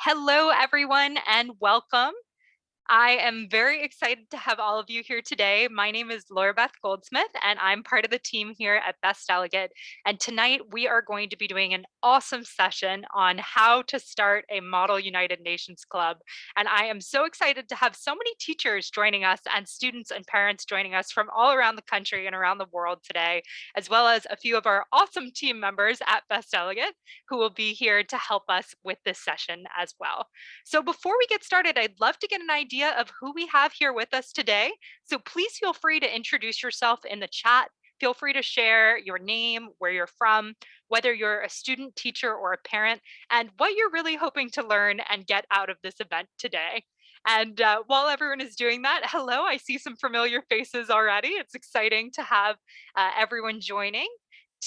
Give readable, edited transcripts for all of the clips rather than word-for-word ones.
Hello, everyone, and welcome. I am very excited to have all of you here today. My name is Beth Goldsmith, and I'm part of the team here at Best Delegate. And tonight we are going to be doing an awesome session on how to start a Model United Nations Club. And I am so excited to have so many teachers joining us and students and parents joining us from all around the country and around the world today, as well as a few of our awesome team members at Best Delegate who will be here to help us with this session as well. So before we get started, I'd love to get an idea of who we have here with us today. So please feel free to introduce yourself in the chat. Feel free to share your name, where you're from, whether you're a student, teacher, or a parent, and what you're really hoping to learn and get out of this event today. And while everyone is doing that, hello, I see some familiar faces already. It's exciting to have everyone joining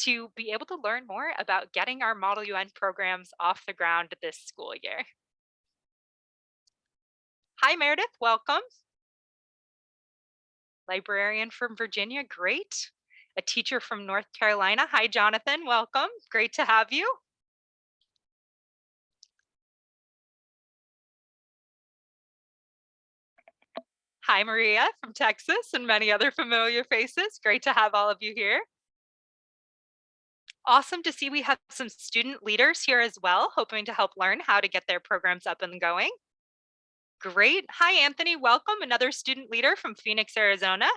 to be able to learn more about getting our Model UN programs off the ground this school year. Hi, Meredith, welcome. Librarian from Virginia, great. A teacher from North Carolina. Hi, Jonathan, welcome. Great to have you. Hi, Maria from Texas and many other familiar faces. Great to have all of you here. Awesome to see we have some student leaders here as well, hoping to help learn how to get their programs up and going. Great. Hi, Anthony. Welcome. Another student leader from Phoenix, Arizona.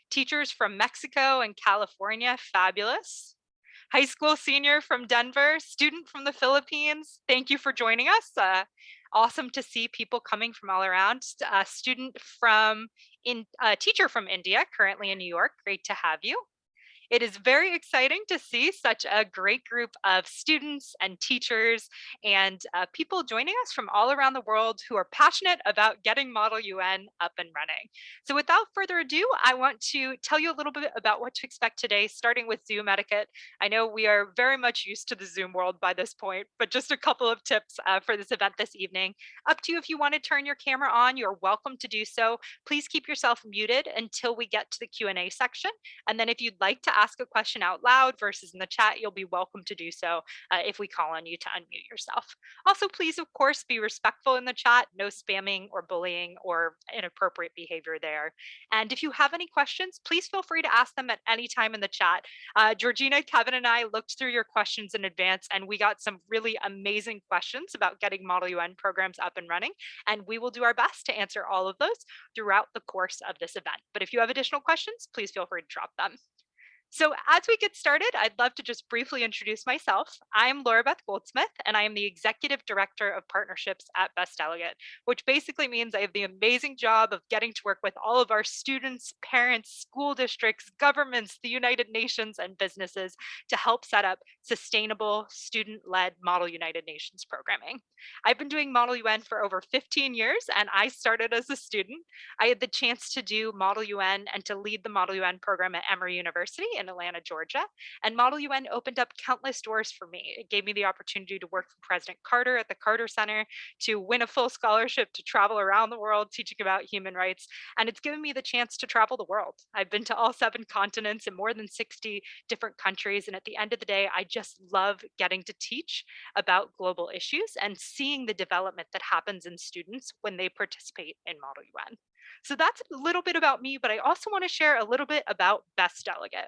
Teachers from Mexico and California. Fabulous. High school senior from Denver, student from the Philippines. Thank you for joining us. Awesome to see people coming from all around. Teacher from India, currently in New York. Great to have you. It is very exciting to see such a great group of students and teachers and people joining us from all around the world who are passionate about getting Model UN up and running. So without further ado, I want to tell you a little bit about what to expect today, starting with Zoom etiquette. I know we are very much used to the Zoom world by this point, but just a couple of tips for this event this evening. Up to you if you want to turn your camera on, you're welcome to do so. Please keep yourself muted until we get to the Q&A section. And then if you'd like to ask a question out loud versus in the chat, you'll be welcome to do so if we call on you to unmute yourself. Also, please, of course, be respectful in the chat, no spamming or bullying or inappropriate behavior there. And if you have any questions, please feel free to ask them at any time in the chat. Georgina, Kevin, and I looked through your questions in advance, and we got some really amazing questions about getting Model UN programs up and running, and we will do our best to answer all of those throughout the course of this event. But if you have additional questions, please feel free to drop them. So as we get started, I'd love to just briefly introduce myself. I'm Beth Goldsmith, and I am the Executive Director of Partnerships at Best Delegate, which basically means I have the amazing job of getting to work with all of our students, parents, school districts, governments, the United Nations, and businesses to help set up sustainable student-led Model United Nations programming. I've been doing Model UN for over 15 years, and I started as a student. I had the chance to do Model UN and to lead the Model UN program at Emory University in Atlanta, Georgia. And Model UN opened up countless doors for me. It gave me the opportunity to work for President Carter at the Carter Center, to win a full scholarship to travel around the world teaching about human rights. And it's given me the chance to travel the world. I've been to all 7 continents in more than 60 different countries. And at the end of the day, I just love getting to teach about global issues and seeing the development that happens in students when they participate in Model UN. So that's a little bit about me, but I also want to share a little bit about Best Delegate.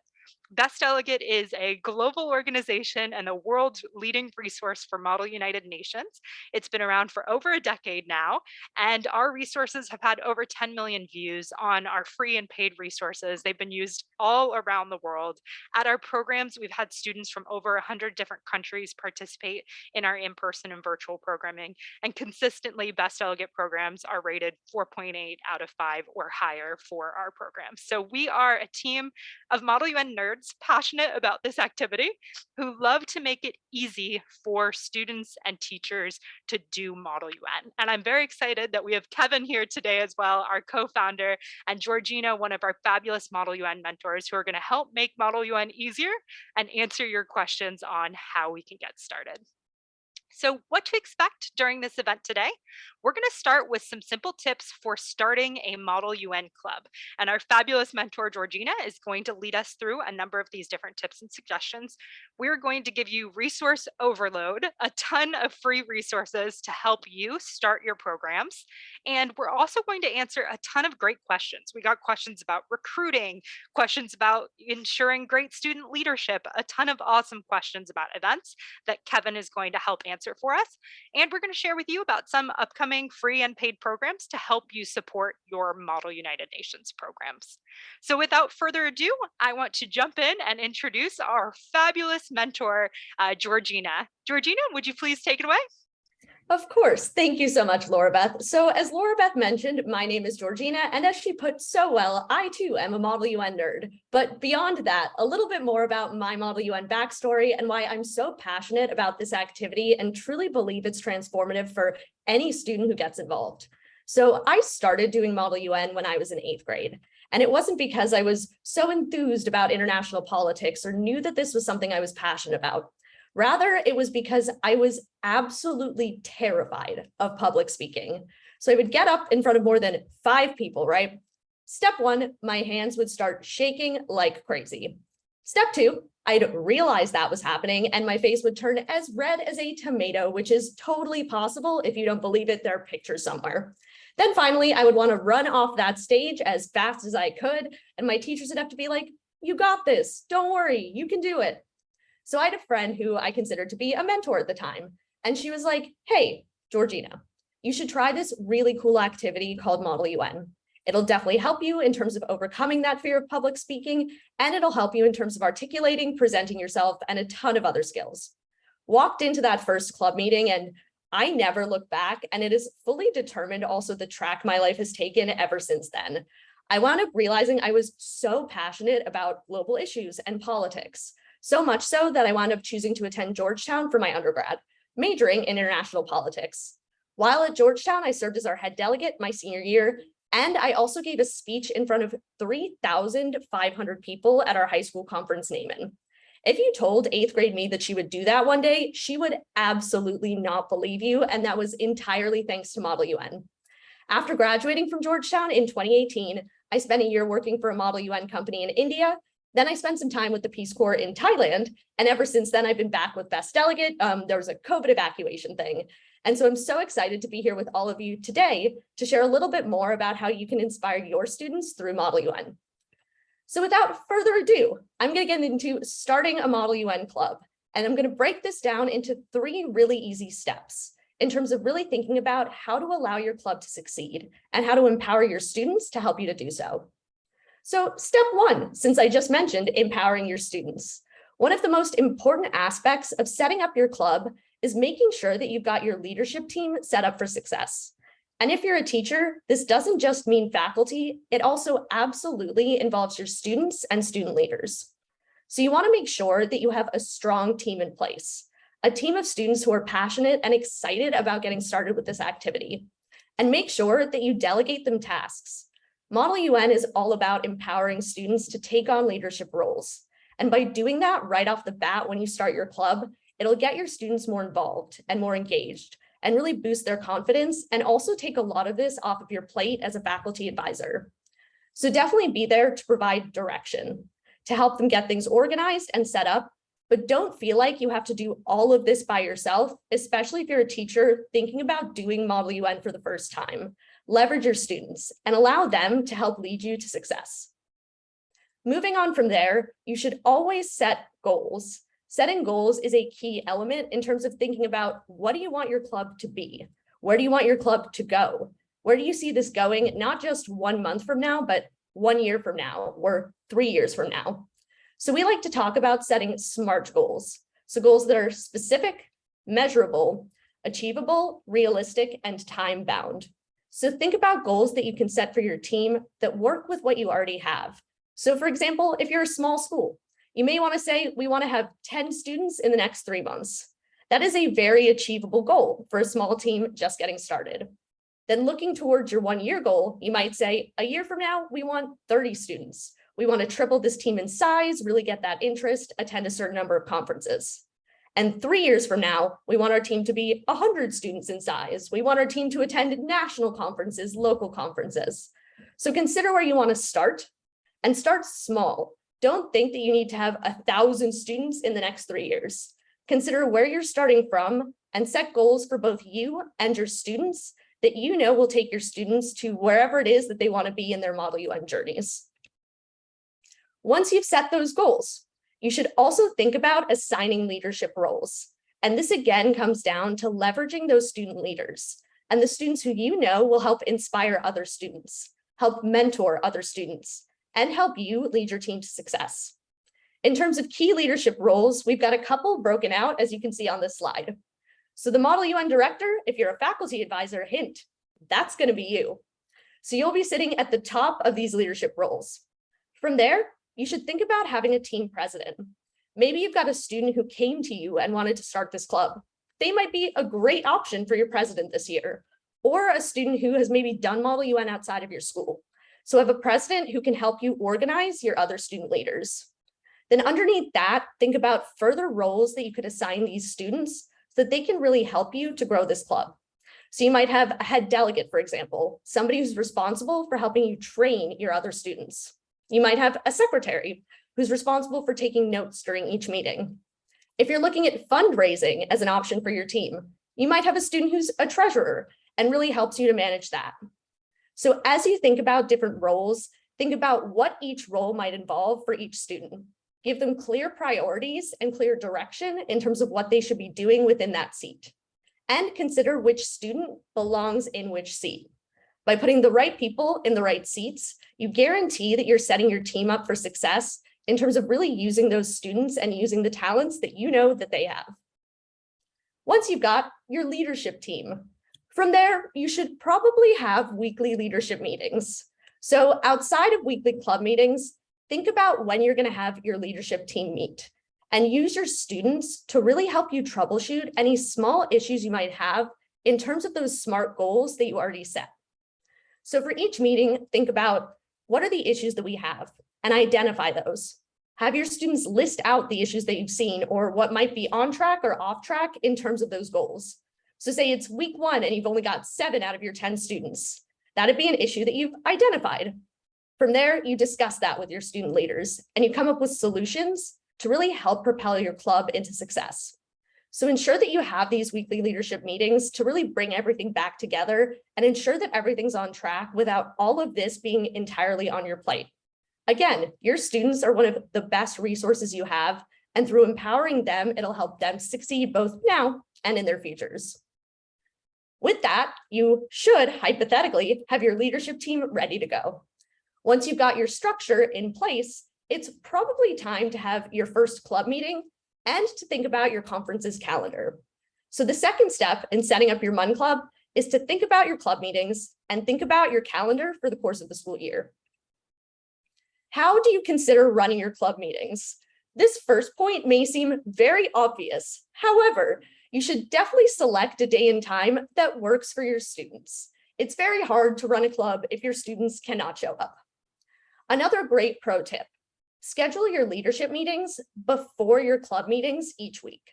Best Delegate is a global organization and the world's leading resource for Model United Nations. It's been around for over a decade now, and our resources have had over 10 million views on our free and paid resources. They've been used all around the world. At our programs, we've had students from over 100 different countries participate in our in-person and virtual programming, and consistently Best Delegate programs are rated 4.8 out of 5 or higher for our programs. So we are a team of Model UN nerds passionate about this activity who love to make it easy for students and teachers to do Model UN. And I'm very excited that we have Kevin here today as well, our co-founder, and Georgina, one of our fabulous Model UN mentors, who are going to help make Model UN easier and answer your questions on how we can get started. So, what to expect during this event today? We're going to start with some simple tips for starting a Model UN club. And our fabulous mentor, Georgina, is going to lead us through a number of these different tips and suggestions. We're going to give you resource overload, a ton of free resources to help you start your programs. And we're also going to answer a ton of great questions. We got questions about recruiting, questions about ensuring great student leadership, a ton of awesome questions about events that Kevin is going to help answer for us. And we're going to share with you about some upcoming free and paid programs to help you support your Model United Nations programs. So without further ado, I want to jump in and introduce our fabulous mentor, Georgina. Georgina, would you please take it away? Of course. Thank you so much, Laura Beth. So as Laura Beth mentioned, my name is Georgina, and as she put so well, I too am a Model UN nerd. But beyond that, a little bit more about my Model UN backstory and why I'm so passionate about this activity and truly believe it's transformative for any student who gets involved. So I started doing Model UN when I was in 8th grade. And it wasn't because I was so enthused about international politics or knew that this was something I was passionate about. Rather, it was because I was absolutely terrified of public speaking. So I would get up in front of more than 5 people, right? Step 1, my hands would start shaking like crazy. Step 2, I'd realize that was happening and my face would turn as red as a tomato, which is totally possible. If you don't believe it, there are pictures somewhere. Then finally, I would want to run off that stage as fast as I could. And my teachers would have to be like, "You got this, don't worry, you can do it." So I had a friend who I considered to be a mentor at the time. And she was like, "Hey, Georgina, you should try this really cool activity called Model UN. It'll definitely help you in terms of overcoming that fear of public speaking, and it'll help you in terms of articulating, presenting yourself, and a ton of other skills." Walked into that first club meeting and I never looked back, and it is fully determined also the track my life has taken ever since then. I wound up realizing I was so passionate about global issues and politics. So much so that I wound up choosing to attend Georgetown for my undergrad, majoring in international politics. While at Georgetown, I served as our head delegate my senior year, and I also gave a speech in front of 3,500 people at our high school conference Naaman. If you told 8th grade me that she would do that one day, she would absolutely not believe you, and that was entirely thanks to Model UN. After graduating from Georgetown in 2018, I spent a year working for a Model UN company in India. Then I spent some time with the Peace Corps in Thailand. And ever since then, I've been back with Beth's Delegate. There was a COVID evacuation thing. And so I'm so excited to be here with all of you today to share a little bit more about how you can inspire your students through Model UN. So without further ado, I'm going to get into starting a Model UN club. And I'm going to break this down into 3 really easy steps in terms of really thinking about how to allow your club to succeed and how to empower your students to help you to do so. So step 1, since I just mentioned empowering your students, one of the most important aspects of setting up your club is making sure that you've got your leadership team set up for success. And if you're a teacher, this doesn't just mean faculty, it also absolutely involves your students and student leaders. So you want to make sure that you have a strong team in place, a team of students who are passionate and excited about getting started with this activity, and make sure that you delegate them tasks. Model UN is all about empowering students to take on leadership roles. And by doing that right off the bat when you start your club, it'll get your students more involved and more engaged and really boost their confidence and also take a lot of this off of your plate as a faculty advisor. So definitely be there to provide direction, to help them get things organized and set up, but don't feel like you have to do all of this by yourself, especially if you're a teacher thinking about doing Model UN for the first time. Leverage your students and allow them to help lead you to success. Moving on from there, you should always set goals. Setting goals is a key element in terms of thinking about what do you want your club to be? Where do you want your club to go? Where do you see this going, not just 1 month from now, but 1 year from now or 3 years from now? So we like to talk about setting SMART goals. So goals that are specific, measurable, achievable, realistic, and time-bound. So think about goals that you can set for your team that work with what you already have. So for example, if you're a small school, you may want to say, we want to have 10 students in the next 3 months. That is a very achievable goal for a small team just getting started. Then looking towards your 1-year goal, you might say, a year from now, we want 30 students. We want to triple this team in size, really get that interest, attend a certain number of conferences. And 3 years from now, we want our team to be 100 students in size. We want our team to attend national conferences, local conferences. So consider where you want to start and start small. Don't think that you need to have 1,000 students in the next 3 years. Consider where you're starting from and set goals for both you and your students that you know will take your students to wherever it is that they want to be in their Model UN journeys. Once you've set those goals, you should also think about assigning leadership roles. And this again comes down to leveraging those student leaders and the students who you know will help inspire other students, help mentor other students, and help you lead your team to success. In terms of key leadership roles, we've got a couple broken out, as you can see on this slide. So the Model UN director, if you're a faculty advisor, hint, that's going to be you. So you'll be sitting at the top of these leadership roles. From there, you should think about having a team president. Maybe you've got a student who came to you and wanted to start this club. They might be a great option for your president this year, or a student who has maybe done Model UN outside of your school. So have a president who can help you organize your other student leaders. Then underneath that, think about further roles that you could assign these students so that they can really help you to grow this club. So you might have a head delegate, for example, somebody who's responsible for helping you train your other students. You might have a secretary who's responsible for taking notes during each meeting. If you're looking at fundraising as an option for your team, you might have a student who's a treasurer and really helps you to manage that. So as you think about different roles, think about what each role might involve for each student. Give them clear priorities and clear direction in terms of what they should be doing within that seat. And consider which student belongs in which seat. By putting the right people in the right seats, you guarantee that you're setting your team up for success in terms of really using those students and using the talents that you know that they have. Once you've got your leadership team, from there, you should probably have weekly leadership meetings. So outside of weekly club meetings, think about when you're going to have your leadership team meet and use your students to really help you troubleshoot any small issues you might have in terms of those SMART goals that you already set. So for each meeting, think about what are the issues that we have and identify those. Have your students list out the issues that you've seen or what might be on track or off track in terms of those goals. So say it's week 1 and you've only got 7 out of your 10 students. That'd be an issue that you've identified. From there, you discuss that with your student leaders and you come up with solutions to really help propel your club into success. So ensure that you have these weekly leadership meetings to really bring everything back together and ensure that everything's on track without all of this being entirely on your plate. Again, your students are one of the best resources you have, and through empowering them, it'll help them succeed both now and in their futures. With that, you should hypothetically have your leadership team ready to go. Once you've got your structure in place, it's probably time to have your first club meeting and to think about your conference's calendar. So the second step in setting up your MUN Club is to think about your club meetings and think about your calendar for the course of the school year. How do you consider running your club meetings? This first point may seem very obvious. However, you should definitely select a day and time that works for your students. It's very hard to run a club if your students cannot show up. Another great pro tip: schedule your leadership meetings before your club meetings each week.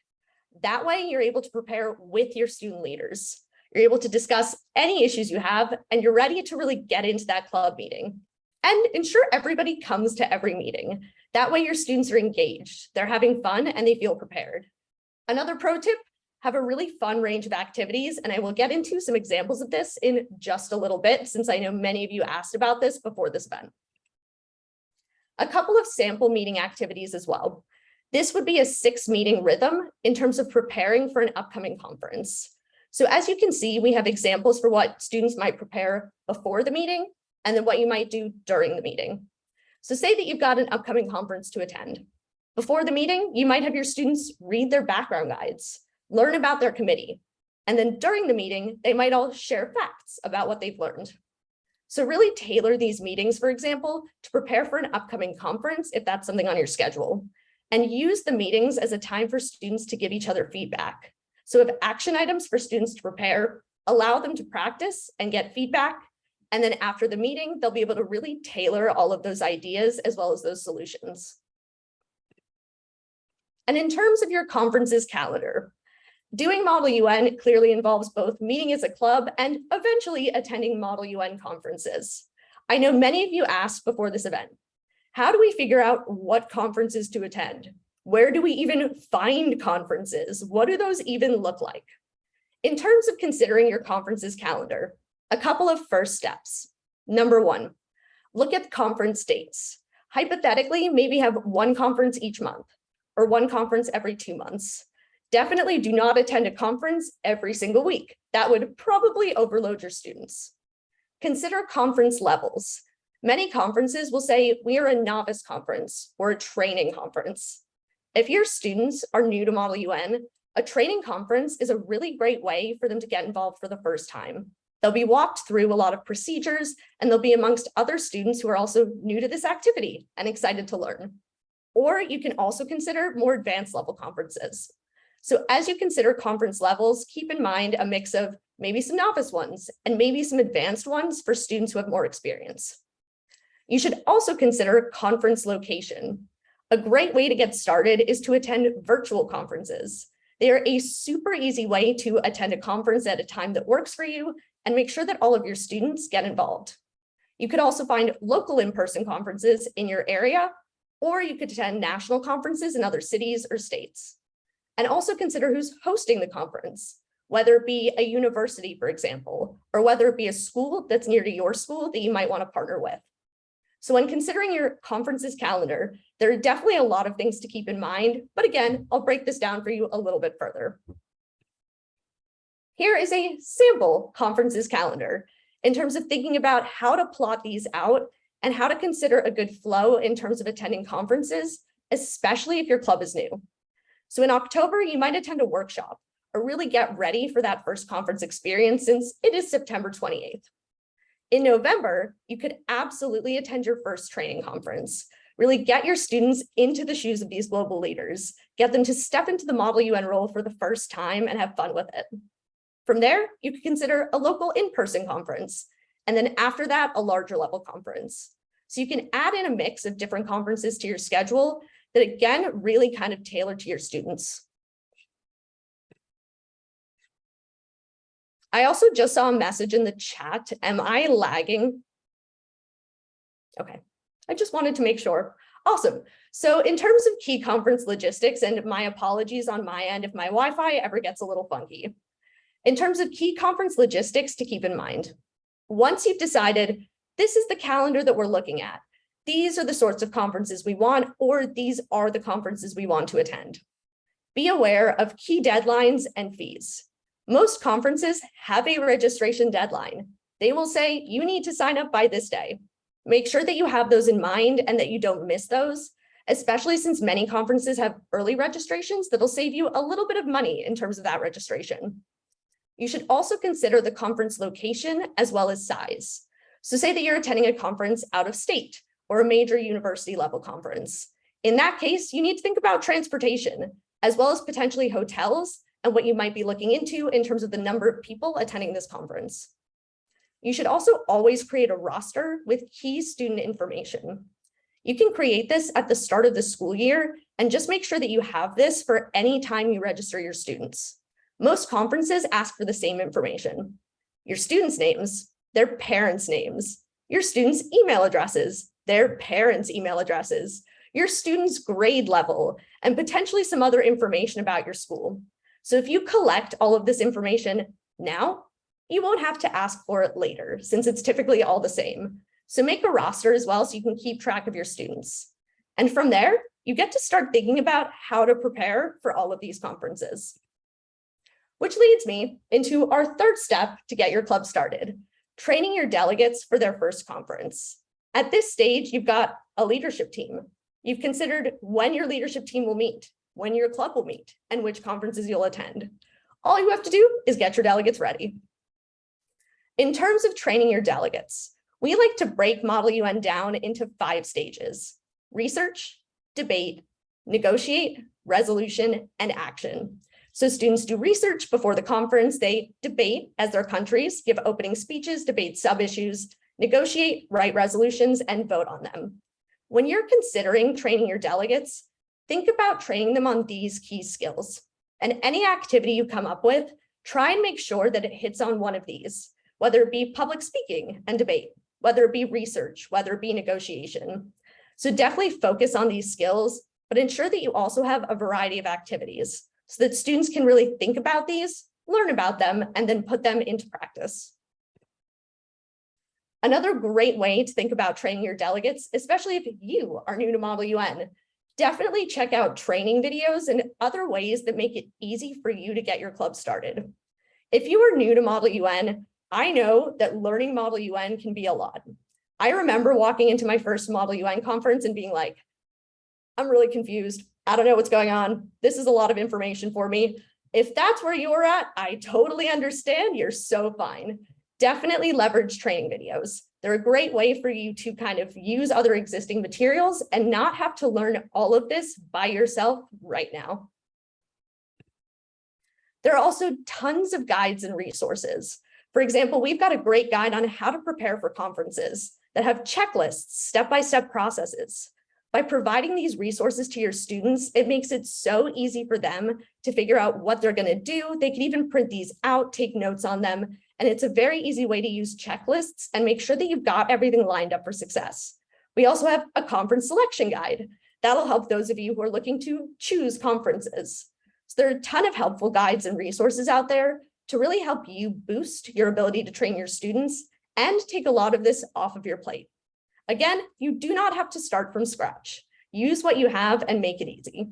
That way you're able to prepare with your student leaders. You're able to discuss any issues you have, and you're ready to really get into that club meeting. And ensure everybody comes to every meeting. That way your students are engaged, they're having fun, and they feel prepared. Another pro tip: have a really fun range of activities, and I will get into some examples of this in just a little bit, since I know many of you asked about this before this event. A couple of sample meeting activities as well. This would be a 6-meeting rhythm in terms of preparing for an upcoming conference. So as you can see, we have examples for what students might prepare before the meeting and then what you might do during the meeting. So say that you've got an upcoming conference to attend. Before the meeting, you might have your students read their background guides, learn about their committee, and then during the meeting, they might all share facts about what they've learned. So really tailor these meetings, for example, to prepare for an upcoming conference if that's something on your schedule, and use the meetings as a time for students to give each other feedback. So have action items for students to prepare, allow them to practice and get feedback, and then after the meeting, they'll be able to really tailor all of those ideas as well as those solutions. And in terms of your conference's calendar, doing Model UN clearly involves both meeting as a club and eventually attending Model UN conferences. I know many of you asked before this event, how do we figure out what conferences to attend? Where do we even find conferences? What do those even look like? In terms of considering your conference's calendar, a couple of first steps. Number one, look at conference dates. Hypothetically, maybe have one conference each month or one conference every 2 months. Definitely do not attend a conference every single week. That would probably overload your students. Consider conference levels. Many conferences will say we are a novice conference or a training conference. If your students are new to Model UN, a training conference is a really great way for them to get involved for the first time. They'll be walked through a lot of procedures, and they'll be amongst other students who are also new to this activity and excited to learn. Or you can also consider more advanced level conferences. So as you consider conference levels, keep in mind a mix of maybe some novice ones and maybe some advanced ones for students who have more experience. You should also consider conference location. A great way to get started is to attend virtual conferences. They are a super easy way to attend a conference at a time that works for you and make sure that all of your students get involved. You could also find local in-person conferences in your area, or you could attend national conferences in other cities or states. And also consider who's hosting the conference, whether it be a university, for example, or whether it be a school that's near to your school that you might want to partner with. So when considering your conference's calendar, there are definitely a lot of things to keep in mind, but again, I'll break this down for you a little bit further. Here is a sample conference's calendar in terms of thinking about how to plot these out and how to consider a good flow in terms of attending conferences, especially if your club is new. So in October, you might attend a workshop or really get ready for that first conference experience since it is September 28th. In November, you could absolutely attend your first training conference. Really get your students into the shoes of these global leaders, get them to step into the Model UN role for the first time and have fun with it. From there, you could consider a local in-person conference, and then after that, a larger level conference. So you can add in a mix of different conferences to your schedule that again, really kind of tailor to your students. I also just saw a message in the chat. Am I lagging? Okay, I just wanted to make sure. Awesome. So in terms of key conference logistics, and my apologies on my end if my Wi-Fi ever gets a little funky. In terms of key conference logistics to keep in mind, once you've decided this is the calendar that we're looking at, these are the sorts of conferences we want, or these are the conferences we want to attend. Be aware of key deadlines and fees. Most conferences have a registration deadline. They will say you need to sign up by this day. Make sure that you have those in mind and that you don't miss those, especially since many conferences have early registrations that'll save you a little bit of money in terms of that registration. You should also consider the conference location as well as size. So say that you're attending a conference out of state or a major university level conference. In that case, you need to think about transportation, as well as potentially hotels and what you might be looking into in terms of the number of people attending this conference. You should also always create a roster with key student information. You can create this at the start of the school year and just make sure that you have this for any time you register your students. Most conferences ask for the same information: your students' names, their parents' names, your students' email addresses, their parents' email addresses, your students' grade level, and potentially some other information about your school. So if you collect all of this information now, you won't have to ask for it later, since it's typically all the same. So make a roster as well so you can keep track of your students. And from there, you get to start thinking about how to prepare for all of these conferences. Which leads me into our third step to get your club started: training your delegates for their first conference. At this stage, you've got a leadership team. You've considered when your leadership team will meet, when your club will meet, and which conferences you'll attend. All you have to do is get your delegates ready. In terms of training your delegates, we like to break Model UN down into 5 stages: research, debate, negotiate, resolution, and action. So students do research before the conference, they debate as their countries, give opening speeches, debate sub-issues, negotiate, write resolutions, and vote on them. When you're considering training your delegates, think about training them on these key skills. And any activity you come up with, try and make sure that it hits on one of these, whether it be public speaking and debate, whether it be research, whether it be negotiation. So definitely focus on these skills, but ensure that you also have a variety of activities so that students can really think about these, learn about them, and then put them into practice. Another great way to think about training your delegates, especially if you are new to Model UN, definitely check out training videos and other ways that make it easy for you to get your club started. If you are new to Model UN, I know that learning Model UN can be a lot. I remember walking into my first Model UN conference and being like, I'm really confused. I don't know what's going on. This is a lot of information for me. If that's where you're at, I totally understand. You're so fine. Definitely leverage training videos. They're a great way for you to kind of use other existing materials and not have to learn all of this by yourself right now. There are also tons of guides and resources. For example, we've got a great guide on how to prepare for conferences that have checklists, step-by-step processes. By providing these resources to your students, it makes it so easy for them to figure out what they're going to do. They can even print these out, take notes on them, and it's a very easy way to use checklists and make sure that you've got everything lined up for success. We also have a conference selection guide. That'll help those of you who are looking to choose conferences. So there are a ton of helpful guides and resources out there to really help you boost your ability to train your students and take a lot of this off of your plate. Again, you do not have to start from scratch. Use what you have and make it easy.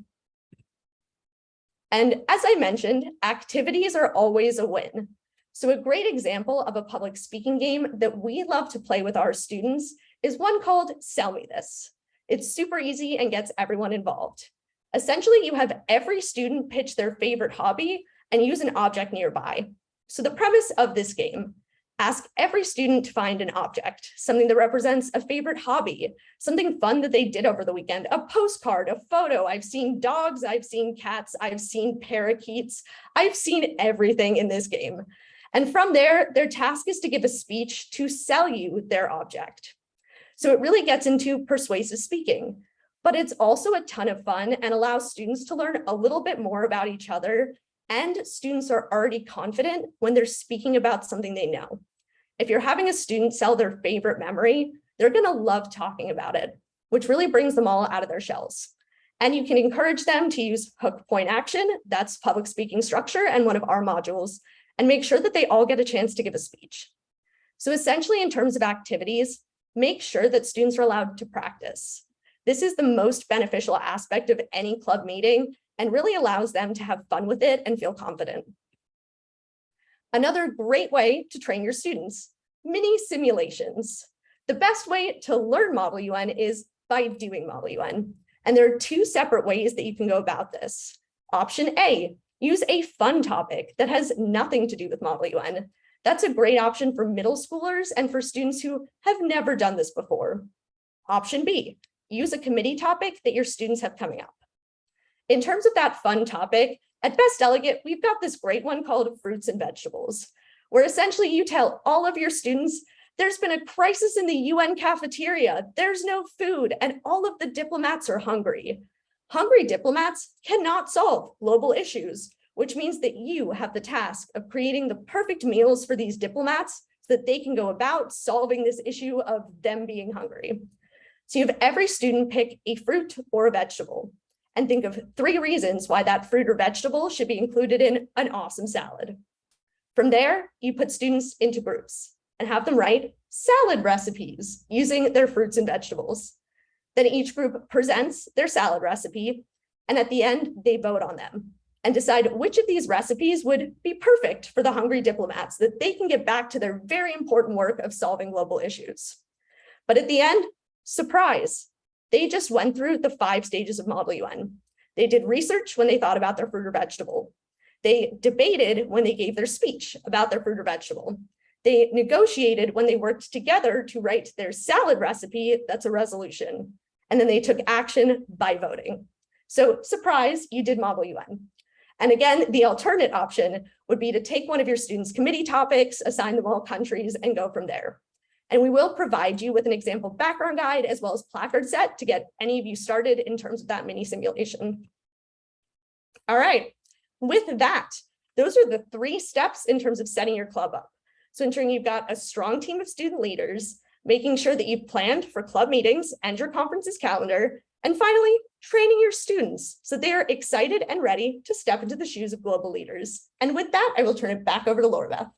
And as I mentioned, activities are always a win. So a great example of a public speaking game that we love to play with our students is one called Sell Me This. It's super easy and gets everyone involved. Essentially, you have every student pitch their favorite hobby and use an object nearby. So the premise of this game, ask every student to find an object, something that represents a favorite hobby, something fun that they did over the weekend, a postcard, a photo. I've seen dogs, I've seen cats, I've seen parakeets, I've seen everything in this game. And from there, their task is to give a speech to sell you their object. So it really gets into persuasive speaking, but it's also a ton of fun and allows students to learn a little bit more about each other. And students are already confident when they're speaking about something they know. If you're having a student sell their favorite memory, they're going to love talking about it, which really brings them all out of their shells. And you can encourage them to use hook, point, action. That's public speaking structure and one of our modules, and make sure that they all get a chance to give a speech. So essentially, in terms of activities, make sure that students are allowed to practice. This is the most beneficial aspect of any club meeting and really allows them to have fun with it and feel confident. Another great way to train your students, mini simulations. The best way to learn Model UN is by doing Model UN. And there are two separate ways that you can go about this. Option A, use a fun topic that has nothing to do with Model UN. That's a great option for middle schoolers and for students who have never done this before. Option B, use a committee topic that your students have coming up. In terms of that fun topic, at Best Delegate, we've got this great one called Fruits and Vegetables, where essentially you tell all of your students, there's been a crisis in the UN cafeteria, there's no food, and all of the diplomats are hungry. Hungry diplomats cannot solve global issues, which means that you have the task of creating the perfect meals for these diplomats so that they can go about solving this issue of them being hungry. So you have every student pick a fruit or a vegetable and think of 3 reasons why that fruit or vegetable should be included in an awesome salad. From there, you put students into groups and have them write salad recipes using their fruits and vegetables. Then each group presents their salad recipe, and at the end, they vote on them and decide which of these recipes would be perfect for the hungry diplomats so that they can get back to their very important work of solving global issues. But at the end, surprise, they just went through the 5 stages of Model UN. They did research when they thought about their fruit or vegetable. They debated when they gave their speech about their fruit or vegetable. They negotiated when they worked together to write their salad recipe, that's a resolution. And then they took action by voting. So surprise, you did Model UN. And again, the alternate option would be to take one of your students' committee topics, assign them all countries, and go from there. And we will provide you with an example background guide as well as placard set to get any of you started in terms of that mini simulation. All right, with that, those are the 3 steps in terms of setting your club up. So ensuring you've got a strong team of student leaders, making sure that you've planned for club meetings and your conference's calendar, and finally, training your students so they are excited and ready to step into the shoes of global leaders. And with that, I will turn it back over to Laura Beth.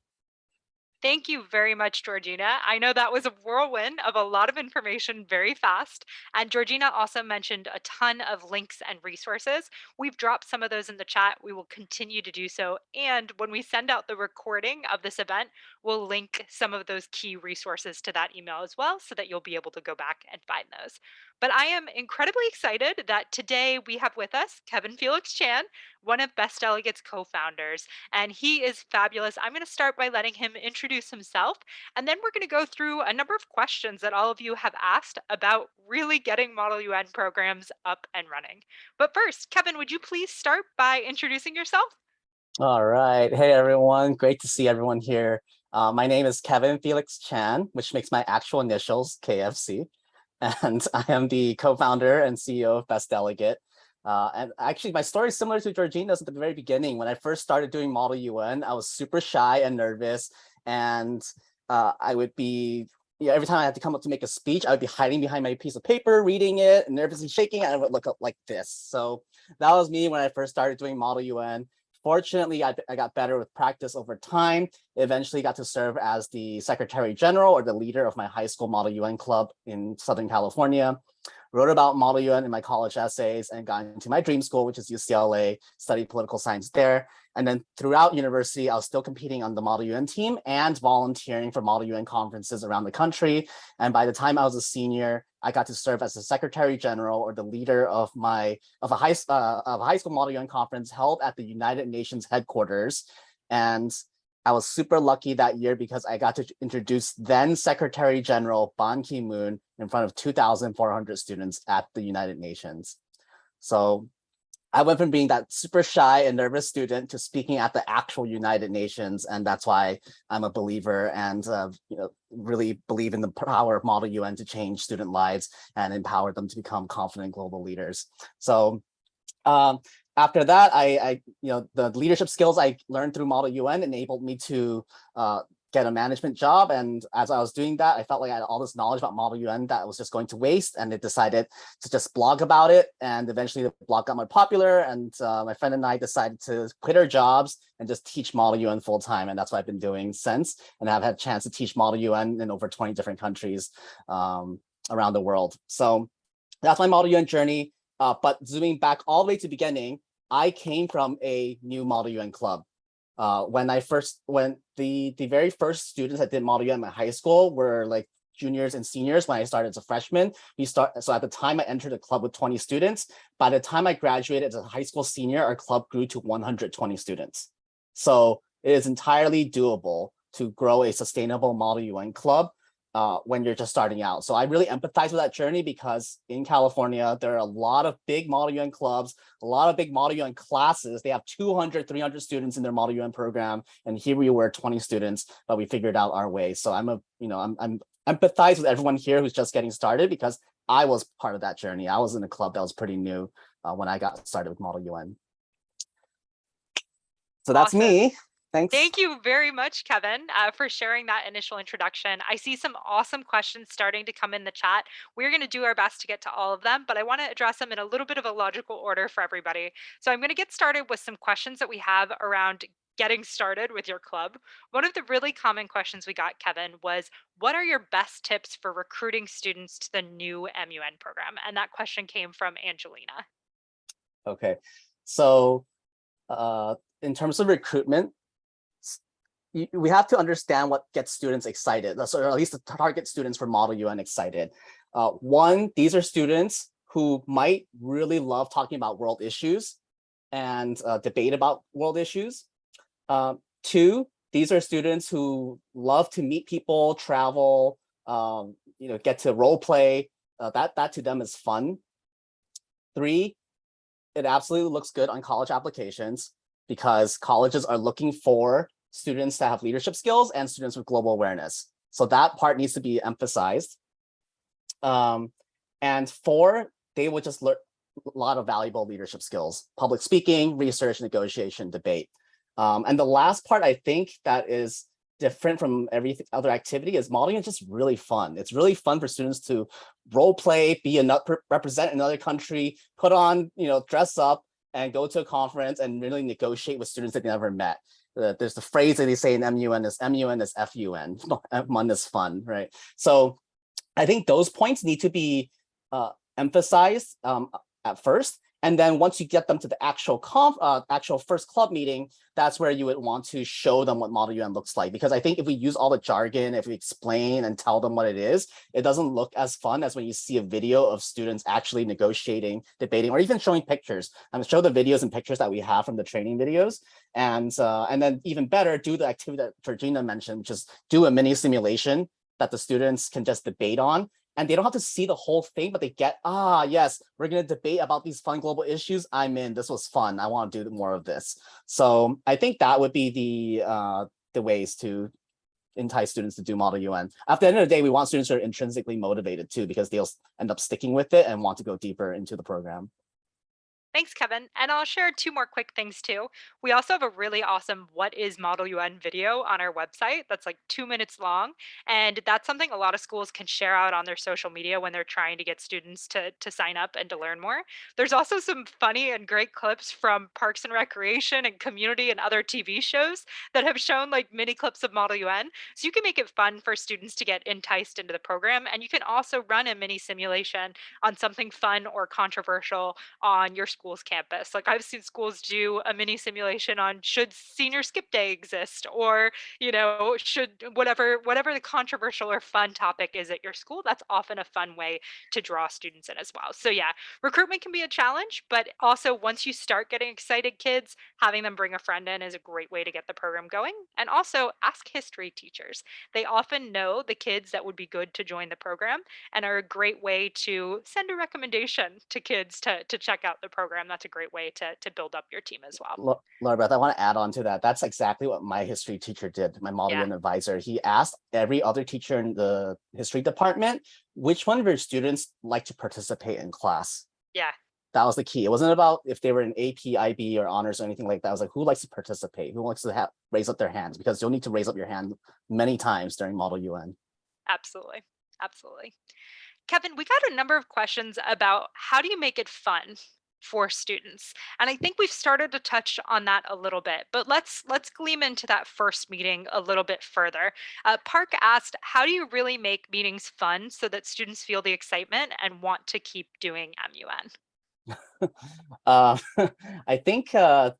Thank you very much, Georgina. I know that was a whirlwind of a lot of information very fast. And Georgina also mentioned a ton of links and resources. We've dropped some of those in the chat. We will continue to do so. And when we send out the recording of this event, we'll link some of those key resources to that email as well so that you'll be able to go back and find those. But I am incredibly excited that today we have with us Kevin Felix Chan, one of Best Delegates co-founders, and he is fabulous. I'm going to start by letting him introduce himself, and then we're going to go through a number of questions that all of you have asked about really getting Model UN programs up and running. But first, Kevin, would you please start by introducing yourself? All right. Hey, everyone. Great to see everyone here. My name is Kevin Felix Chan, which makes my actual initials KFC. And I am the co-founder and CEO of Best Delegate. And actually, my story is similar to Georgina's at the very beginning. When I first started doing Model UN, I was super shy and nervous. And I would be, every time I had to come up to make a speech, I would be hiding behind my piece of paper, reading it, and nervously shaking, and I would look up like this. So that was me when I first started doing Model UN. Fortunately, I got better with practice over time. Eventually got to serve as the Secretary General or the leader of my high school Model UN club in Southern California. Wrote about Model UN in my college essays and got into my dream school, which is UCLA, studied political science there. And then throughout university, I was still competing on the Model UN team and volunteering for Model UN conferences around the country. And by the time I was a senior, I got to serve as the Secretary General or the leader of a high school Model UN conference held at the United Nations headquarters. And I was super lucky that year because I got to introduce then Secretary General Ban Ki-moon in front of 2,400 students at the United Nations. So I went from being that super shy and nervous student to speaking at the actual United Nations, and that's why I'm a believer and really believe in the power of Model UN to change student lives and empower them to become confident global leaders. So after that, the leadership skills I learned through Model UN enabled me to get a management job. And as I was doing that, I felt like I had all this knowledge about Model UN that was just going to waste. And they decided to just blog about it. And eventually the blog got more popular. And my friend and I decided to quit our jobs and just teach Model UN full time. And that's what I've been doing since. And I've had a chance to teach Model UN in over 20 different countries around the world. So that's my Model UN journey. But zooming back all the way to the beginning, I came from a new Model UN club. When the very first students that did Model UN in my high school were like juniors and seniors when I started as a freshman. So at the time I entered the club with 20 students. By the time I graduated as a high school senior, our club grew to 120 students. So it is entirely doable to grow a sustainable Model UN club when you're just starting out. So I really empathize with that journey because in California, there are a lot of big Model UN clubs, a lot of big Model UN classes. They have 200, 300 students in their Model UN program. And here we were 20 students, but we figured out our way. So I'm empathize with everyone here who's just getting started because I was part of that journey. I was in a club that was pretty new when I got started with Model UN. So that's Awesome. Me. Thanks. Thank you very much, Kevin, for sharing that initial introduction. I see some awesome questions starting to come in the chat. We're going to do our best to get to all of them, but I want to address them in a little bit of a logical order for everybody. So I'm going to get started with some questions that we have around getting started with your club. One of the really common questions we got, Kevin, was what are your best tips for recruiting students to the new MUN program? And that question came from Angelina. Okay, so in terms of recruitment, we have to understand what gets students excited, or at least the target students for Model UN excited. One, these are students who might really love talking about world issues and debate about world issues. Two, these are students who love to meet people, travel, get to role play. That to them is fun. Three, it absolutely looks good on college applications because colleges are looking for students that have leadership skills and students with global awareness. So that part needs to be emphasized. And 4, they would just learn a lot of valuable leadership skills: public speaking, research, negotiation, debate. And the last part, I think, that is different from every other activity is modeling is just really fun. It's really fun for students to role play, represent another country, put on, dress up and go to a conference and really negotiate with students that they never met. There's the phrase that they say in MUN is FUN. MUN is fun, right? So I think those points need to be emphasized at first. And then once you get them to the actual first club meeting, that's where you would want to show them what Model UN looks like. Because I think if we use all the jargon, if we explain and tell them what it is, it doesn't look as fun as when you see a video of students actually negotiating, debating, or even showing pictures. Show the videos and pictures that we have from the training videos. And then even better, do the activity that Georgina mentioned, which is do a mini simulation that the students can just debate on. And they don't have to see the whole thing, but they get, yes, we're going to debate about these fun global issues. I'm in. This was fun. I want to do more of this. So I think that would be the ways to entice students to do Model UN. At the end of the day, we want students who are intrinsically motivated too, because they'll end up sticking with it and want to go deeper into the program. Thanks, Kevin. And I'll share 2 more quick things too. We also have a really awesome What is Model UN video on our website that's like 2 minutes long. And that's something a lot of schools can share out on their social media when they're trying to get students to sign up and to learn more. There's also some funny and great clips from Parks and Recreation and Community and other TV shows that have shown like mini clips of Model UN. So you can make it fun for students to get enticed into the program. And you can also run a mini simulation on something fun or controversial on your school's campus. Like I've seen schools do a mini simulation on should senior skip day exist, or should whatever the controversial or fun topic is at your school. That's often a fun way to draw students in as well. So yeah, recruitment can be a challenge, but also once you start getting excited kids, having them bring a friend in is a great way to get the program going. And also ask history teachers. They often know the kids that would be good to join the program and are a great way to send a recommendation to kids to check out the program. That's a great way to build up your team as well. Laura Beth, I want to add on to that. That's exactly what my history teacher did, my Model UN advisor. He asked every other teacher in the history department, which one of your students like to participate in class? Yeah. That was the key. It wasn't about if they were in AP, IB, or honors or anything like that. I was like, who likes to participate? Who wants to raise up their hands? Because you'll need to raise up your hand many times during Model UN. Absolutely. Absolutely. Kevin, we got a number of questions about how do you make it fun for students? And I think we've started to touch on that a little bit, but let's gleam into that first meeting a little bit further. Park asked, how do you really make meetings fun so that students feel the excitement and want to keep doing MUN? I think the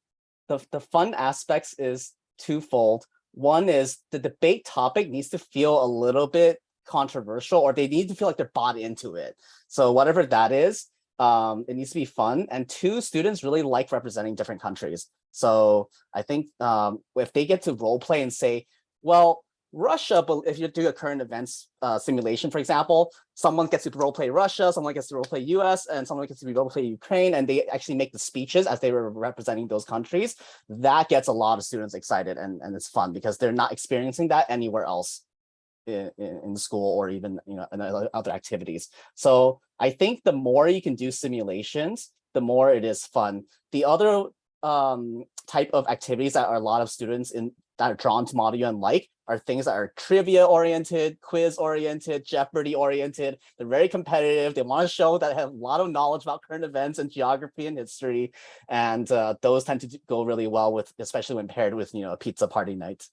fun aspects is twofold. One is the debate topic needs to feel a little bit controversial, or they need to feel like they're bought into it. So whatever that is, it needs to be fun. And 2, students really like representing different countries. So I think if they get to role play and say, well, Russia, but if you do a current events simulation, for example, someone gets to role play Russia, someone gets to role play US, and someone gets to role play Ukraine, and they actually make the speeches as they were representing those countries. That gets a lot of students excited, and it's fun because they're not experiencing that anywhere else in school or even in other activities. So I think the more you can do simulations, the more it is fun. The other type of activities that a lot of students that are drawn to Model UN are things that are trivia oriented, quiz oriented, Jeopardy oriented. They're very competitive. They want to show that they have a lot of knowledge about current events and geography and history. And those tend to go really well with, especially when paired with, a pizza party night.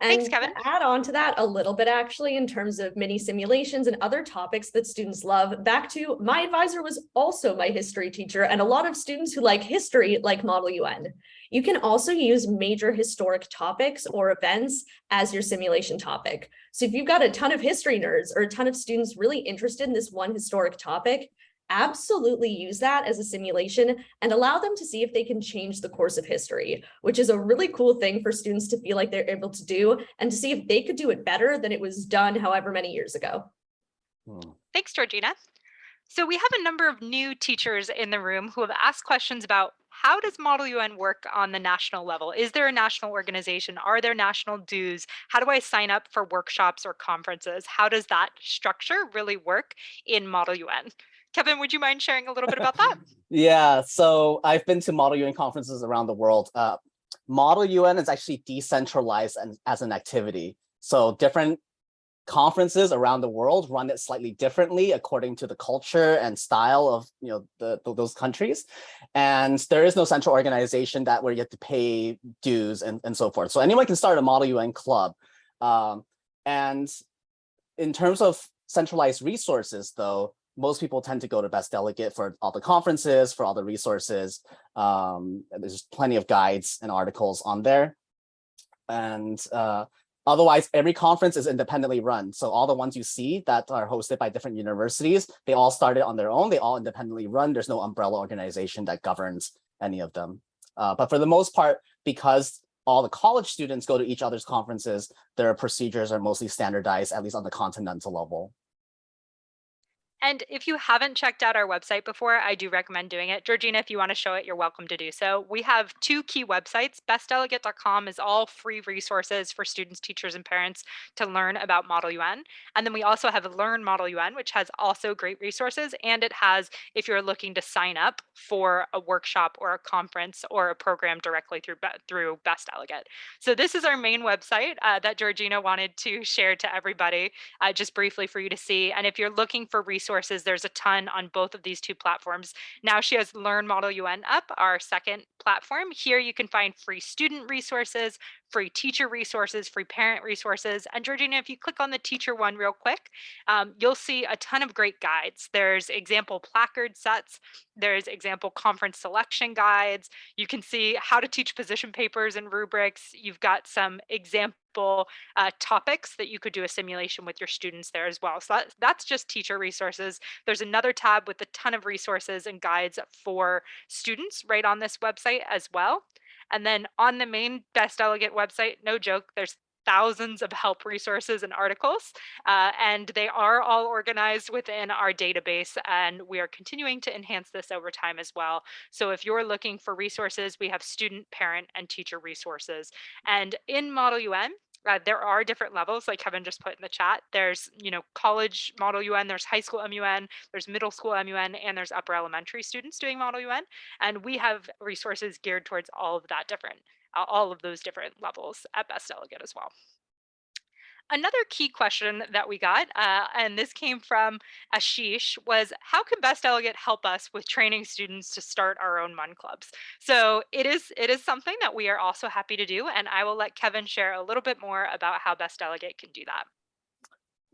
And thanks, Kevin. To add on to that a little bit, actually, in terms of mini simulations and other topics that students love, back to my advisor was also my history teacher, and a lot of students who like history like Model UN. You can also use major historic topics or events as your simulation topic. So if you've got a ton of history nerds or a ton of students really interested in this one historic topic, absolutely use that as a simulation and allow them to see if they can change the course of history, which is a really cool thing for students to feel like they're able to do and to see if they could do it better than it was done however many years ago. Thanks, Georgina. So we have a number of new teachers in the room who have asked questions about how does Model UN work on the national level? Is there a national organization? Are there national dues? How do I sign up for workshops or conferences? How does that structure really work in Model UN? Kevin, would you mind sharing a little bit about that? Yeah, so I've been to Model UN conferences around the world. Model UN is actually decentralized as an activity. So different conferences around the world run it slightly differently according to the culture and style of those countries. And there is no central organization that where you have to pay dues and so forth. So anyone can start a Model UN club. And in terms of centralized resources, though, most people tend to go to Best Delegate for all the conferences, for all the resources. There's plenty of guides and articles on there. And otherwise, every conference is independently run. So all the ones you see that are hosted by different universities, they all started on their own. They all independently run. There's no umbrella organization that governs any of them. But for the most part, because all the college students go to each other's conferences, their procedures are mostly standardized, at least on the continental level. And if you haven't checked out our website before, I do recommend doing it. Georgina, if you want to show it, you're welcome to do so. We have two key websites. bestdelegate.com is all free resources for students, teachers, and parents to learn about Model UN. And then we also have Learn Model UN, which has also great resources. And it has, if you're looking to sign up for a workshop or a conference or a program directly through Best Delegate. So this is our main website that Georgina wanted to share to everybody just briefly for you to see. And if you're looking for resources, there's a ton on both of these two platforms. Now she has Learn Model UN up, our second platform. Here you can find free student resources, free teacher resources, free parent resources. And Georgina, if you click on the teacher one real quick, you'll see a ton of great guides. There's example placard sets. There's example conference selection guides. You can see how to teach position papers and rubrics. You've got some example topics that you could do a simulation with your students there as well. So that's just teacher resources. There's another tab with a ton of resources and guides for students right on this website as well. And then on the main Best Delegate website, no joke, there's thousands of help resources and articles, and they are all organized within our database, and we are continuing to enhance this over time as well. So if you're looking for resources, we have student, parent, and teacher resources. And in Model UN, there are different levels, like Kevin just put in the chat. There's, college Model UN, there's high school MUN, there's middle school MUN, and there's upper elementary students doing Model UN. And we have resources geared towards all of those different levels at Best Delegate as well. Another key question that we got, and this came from Ashish, was how can Best Delegate help us with training students to start our own MUN clubs? So it is something that we are also happy to do, and I will let Kevin share a little bit more about how Best Delegate can do that.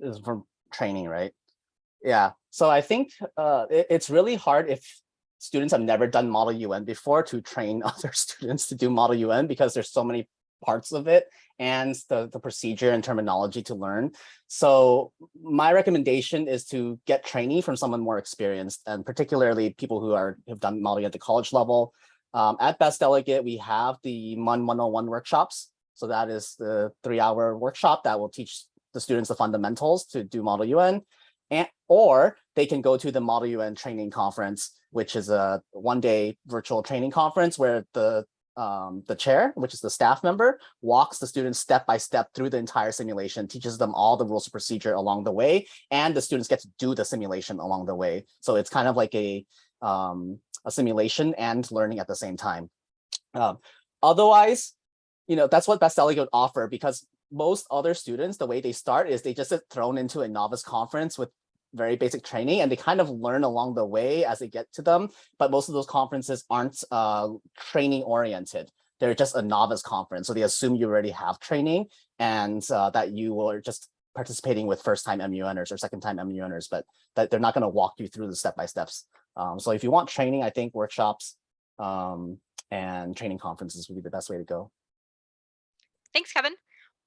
This is for training, right? Yeah. So I think it's really hard if students have never done Model UN before to train other students to do Model UN because there's so many parts of it and the procedure and terminology to learn. So my recommendation is to get training from someone more experienced, and particularly people who have done Model at the college level. At Best Delegate, we have the MUN 101 workshops. So that is the 3-hour workshop that will teach the students the fundamentals to do Model UN. Or they can go to the Model UN training conference, which is a one-day virtual training conference where the chair, which is the staff member, walks the students step by step through the entire simulation, teaches them all the rules of procedure along the way, and the students get to do the simulation along the way. So it's kind of like a simulation and learning at the same time. Otherwise, that's what Best Delegate would offer, because most other students, the way they start is they just get thrown into a novice conference with very basic training, and they kind of learn along the way as they get to them. But most of those conferences aren't training oriented. They're just a novice conference. So they assume you already have training and that you are just participating with first-time MUNers or second-time MUNers, but that they're not going to walk you through the step-by-steps. So if you want training, I think workshops and training conferences would be the best way to go. Thanks, Kevin.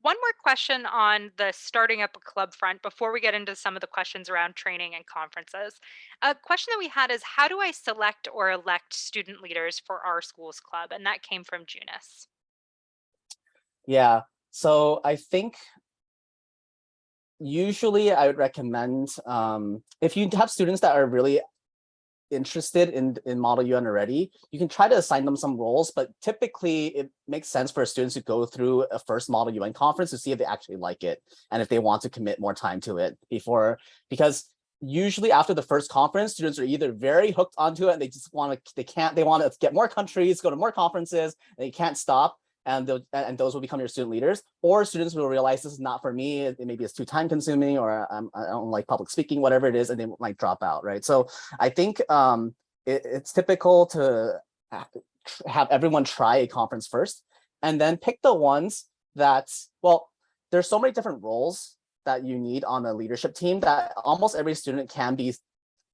One more question on the starting up a club front before we get into some of the questions around training and conferences. A question that we had is, how do I select or elect student leaders for our school's club? And that came from Junice. Yeah, so I think usually I would recommend if you have students that are really interested in Model UN already, you can try to assign them some roles, but typically it makes sense for students to go through a first Model UN conference to see if they actually like it and if they want to commit more time to it because usually after the first conference, students are either very hooked onto it and they just want to, they want to get more countries, go to more conferences, and they can't stop. And those will become your student leaders, or students will realize this is not for me. Maybe it's too time consuming, or I don't like public speaking, whatever it is, and they might drop out, right? So I think it's typical to have everyone try a conference first, and then pick the ones that, well, there's so many different roles that you need on a leadership team that almost every student can be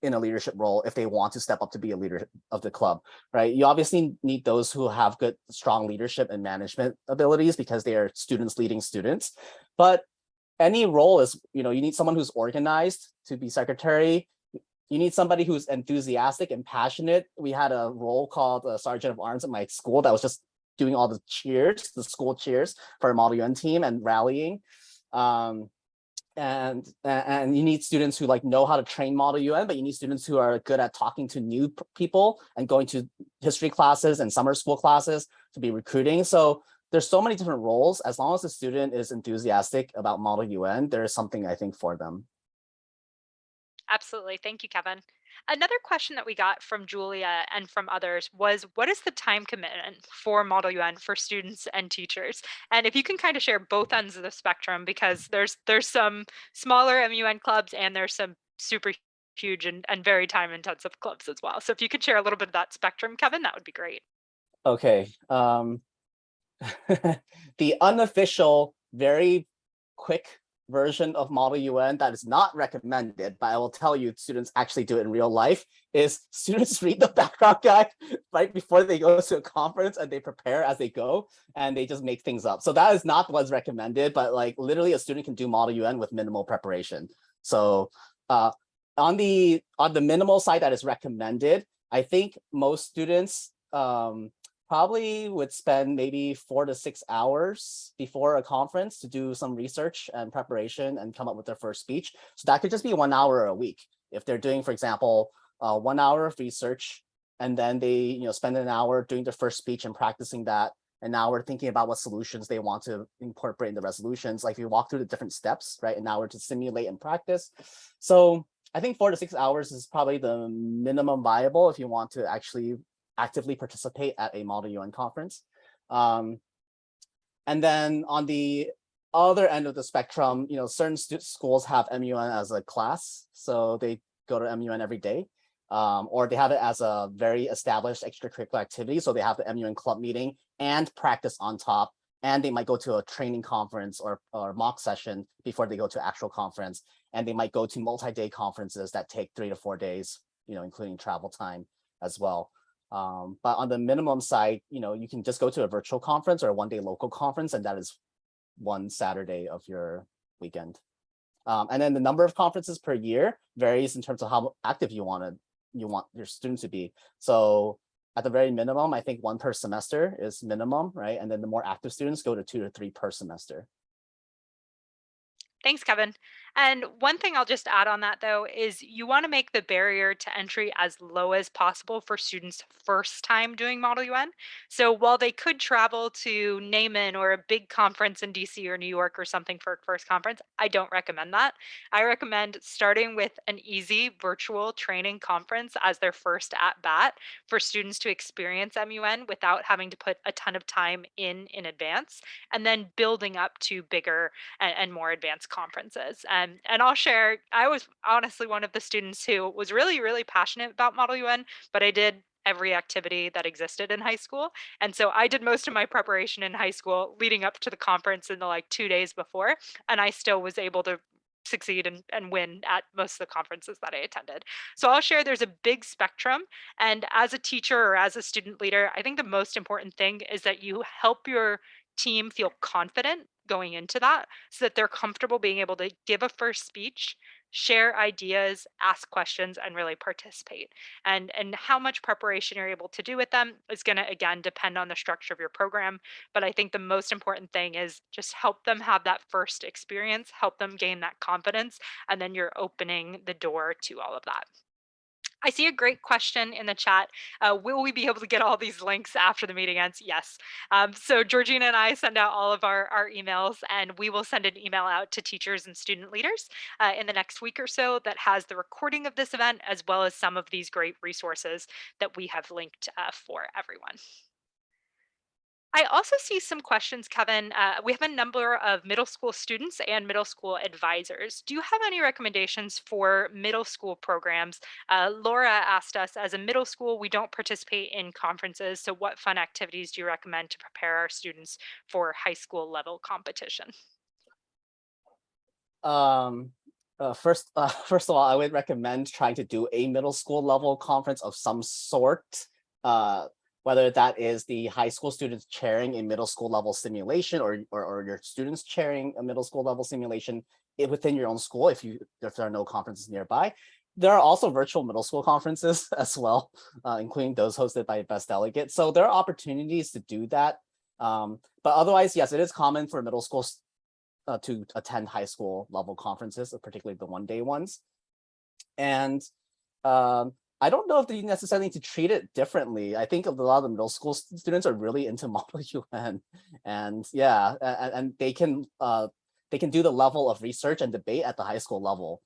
in a leadership role if they want to step up to be a leader of the club, right? You obviously need those who have good, strong leadership and management abilities because they are students leading students. But any role is, you need someone who's organized to be secretary. You need somebody who's enthusiastic and passionate. We had a role called Sergeant of Arms at my school that was just doing all the cheers, the school cheers for a Model UN team and rallying. And you need students who know how to train Model UN, but you need students who are good at talking to new people and going to history classes and summer school classes to be recruiting. So there's so many different roles. As long as the student is enthusiastic about Model UN, there is something, I think, for them. Absolutely. Thank you, Kevin. Another question that we got from Julia and from others was, what is the time commitment for Model UN for students and teachers? And if you can kind of share both ends of the spectrum, because there's some smaller MUN clubs and there's some super huge and very time intensive clubs as well. So if you could share a little bit of that spectrum, Kevin, that would be great. Okay. The unofficial, very quick version of Model UN that is not recommended, but I will tell you students actually do it in real life, is students read the background guide right before they go to a conference and they prepare as they go and they just make things up. So that is not what's recommended, but literally a student can do Model UN with minimal preparation. So on the minimal side that is recommended, I think most students probably would spend maybe 4 to 6 hours before a conference to do some research and preparation and come up with their first speech. So that could just be 1 hour a week. If they're doing, for example, 1 hour of research, and then they spend an hour doing their first speech and practicing that, an hour thinking about what solutions they want to incorporate in the resolutions. Like you walk through the different steps, right? An hour to simulate and practice. So I think 4 to 6 hours is probably the minimum viable if you want to actually actively participate at a Model UN conference. And then on the other end of the spectrum, certain schools have MUN as a class, so they go to MUN every day, or they have it as a very established extracurricular activity, so they have the MUN club meeting and practice on top, and they might go to a training conference or mock session before they go to actual conference, and they might go to multi-day conferences that take 3 to 4 days, including travel time as well. But on the minimum side, you can just go to a virtual conference or a 1-day local conference, and that is one Saturday of your weekend. And then the number of conferences per year varies in terms of how active you want your students to be. So at the very minimum, I think 1 per semester is minimum, right? And then the more active students go to 2 to 3 per semester. Thanks, Kevin. And one thing I'll just add on that, though, is you want to make the barrier to entry as low as possible for students' first time doing Model UN. So while they could travel to NAMN or a big conference in DC or New York or something for a first conference, I don't recommend that. I recommend starting with an easy virtual training conference as their first at bat for students to experience MUN without having to put a ton of time in advance, and then building up to bigger and more advanced conferences. And I'll share, I was honestly one of the students who was really, really passionate about Model UN, but I did every activity that existed in high school. And so I did most of my preparation in high school leading up to the conference in the 2 days before. And I still was able to succeed and win at most of the conferences that I attended. So I'll share there's a big spectrum. And as a teacher or as a student leader, I think the most important thing is that you help your team feel confident going into that so that they're comfortable being able to give a first speech, share ideas, ask questions, and really participate. And how much preparation you're able to do with them is going to again depend on the structure of your program. But I think the most important thing is just help them have that first experience, help them gain that confidence, and then you're opening the door to all of that. I see a great question in the chat. Will we be able to get all these links after the meeting ends? Yes. So Georgina and I send out all of our emails, and we will send an email out to teachers and student leaders in the next week or so that has the recording of this event, as well as some of these great resources that we have linked for everyone. I also see some questions, Kevin. We have a number of middle school students and middle school advisors. Do you have any recommendations for middle school programs? Laura asked us, as a middle school, we don't participate in conferences. So what fun activities do you recommend to prepare our students for high school level competition? First of all, I would recommend trying to do a middle school level conference of some sort. Whether that is the high school students chairing a middle school level simulation, or your students chairing a middle school level simulation within your own school, if there are no conferences nearby. There are also virtual middle school conferences as well, including those hosted by Best Delegate. So there are opportunities to do that. But otherwise, yes, it is common for middle schools to attend high school level conferences, particularly the one-day ones. And I don't know if they necessarily need to treat it differently. I think a lot of the middle school students are really into Model UN, and yeah, and they can do the level of research and debate at the high school level.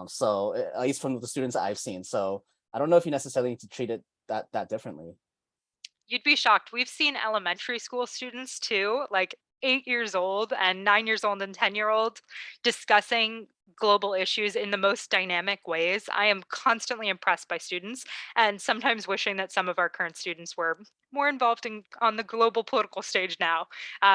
So at least from the students I've seen. So I don't know if you necessarily need to treat it that differently. You'd be shocked. We've seen elementary school students too, like 8 years old and 9 years old and 10-year-olds discussing global issues in the most dynamic ways. I am constantly impressed by students, and sometimes wishing that some of our current students were more involved on the global political stage now.